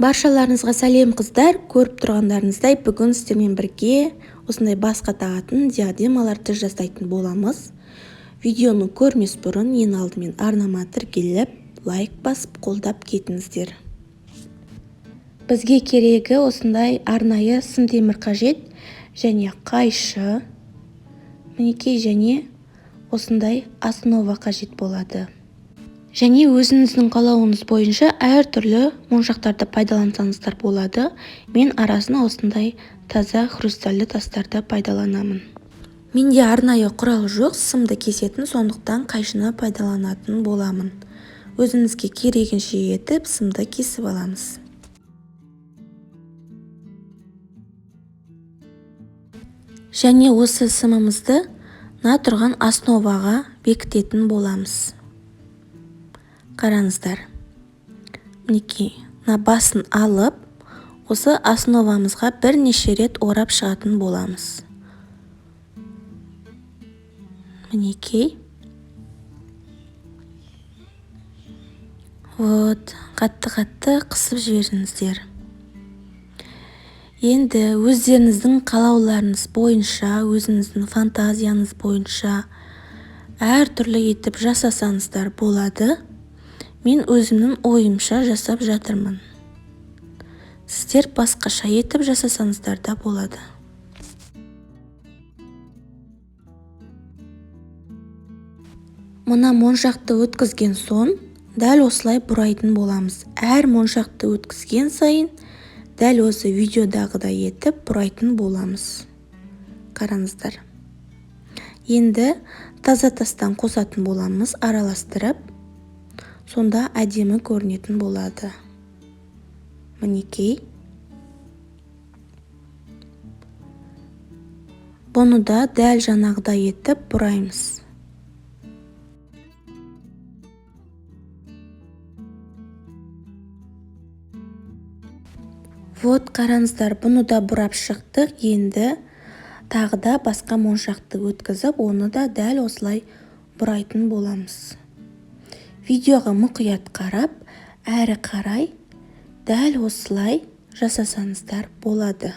Баршаларыңызға сәлем қыздар, көріп тұрғандарыңыздай бүгін сіздермен бірге осындай басқа тағатын диадемаларды жасайтын боламыз. Видеоны көрмес бұрын ең алдымен арнама тіркеліп, лайк басып қолдап кетіңіздер. Бізге керегі осындай арнайы сым темір қажет және қайшы, мінекей және осындай основа қажет болады. Және өзіңіздің қалауыңыз бойынша әртүрлі моншақтарды пайдалансаңыздар болады. Мен арасына осындай таза хрустальды тастарды пайдаланамын. Менде арнайы құрал жоқ, сымды кесетін, сондықтан қайшыны пайдаланатын боламын. Өзіңізге керегінше етіп сымды кесіп аламыз. Және осы сымымызды мына тұрған основаға бекітетін боламыз. Қараңыздар, мінекей, мына басын алып, осы основамызға бірнеше рет орап шығатын боламыз. Мінекей. Қатты қысып жіберіңіздер. Енді өздеріңіздің қалауларыңыз бойынша, өзіңіздің фантазияңыз бойынша әртүрлі етіп жасасаңыздар болады. Мен өзімнің ойымша жасап жатырмын. Сіздер басқаша етіп жасасаңыздар да болады. Мына моншақты өткізген соң, дәл осылай бұрайтын боламыз. Әр моншақты өткізген сайын, дәл осы видеодағыдай етіп бұрайтын боламыз. Қараңыздар. Енді таза тастан қосатын боламыз, араластырып. Сонда әдемі көрінетін болады. Мінекей. Бұны да дәл жаңағыдай етіп бұраймыз. Қараңыздар, бұны да бұрап шықтық. Енді тағы да басқа моншақты өткізіп, оны да дәл осылай бұрайтын боламыз. Видеоға мұқият қарап, әрі қарай дәл осылай жасасаңыздар болады.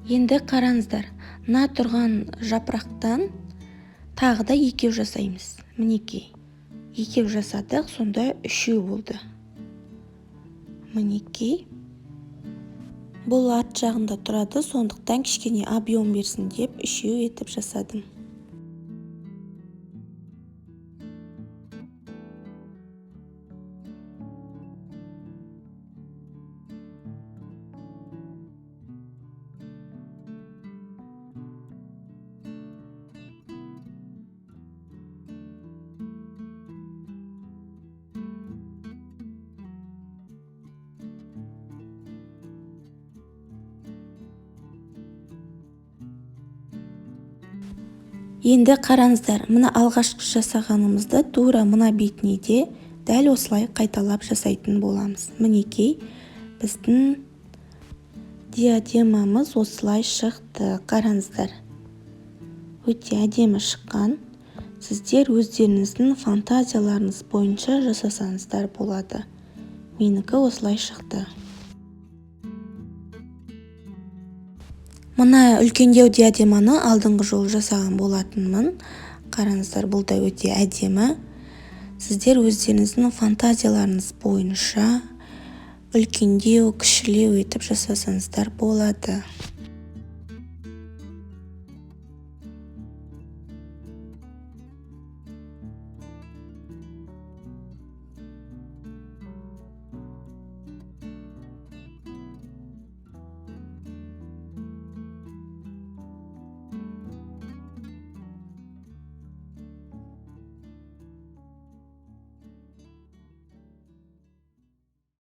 Енді қараңыздар, мына тұрған жапырақтан тағы да екеу жасаймыз. Мінекей, екеу жасадық, сонда үшеу болды. Мінекей. Бұл арт жағында тұрады, сондықтан кішкене объем берсін деп үшеу етіп жасадым. Енді қараңыздар, мына алғашқы жасағанымызды тура мына бетіне де дәл осылай қайталап жасайтын боламыз. Мінекей, біздің диадемамыз осылай шықты. Қараңыздар, өте әдемі шыққан. Сіздер өздеріңіздің фантазияларыңыз бойынша жасасаңыздар болады. Менікі осылай шықты. Мына үлкендеу диадеманы алдыңғы жолы жасаған болатынмын. Қараңыздар, бұл да өте әдемі. Сіздер өздеріңіздің фантазияларыңыз бойынша үлкендеу, кішілеу етіп жасасаңыздар болады.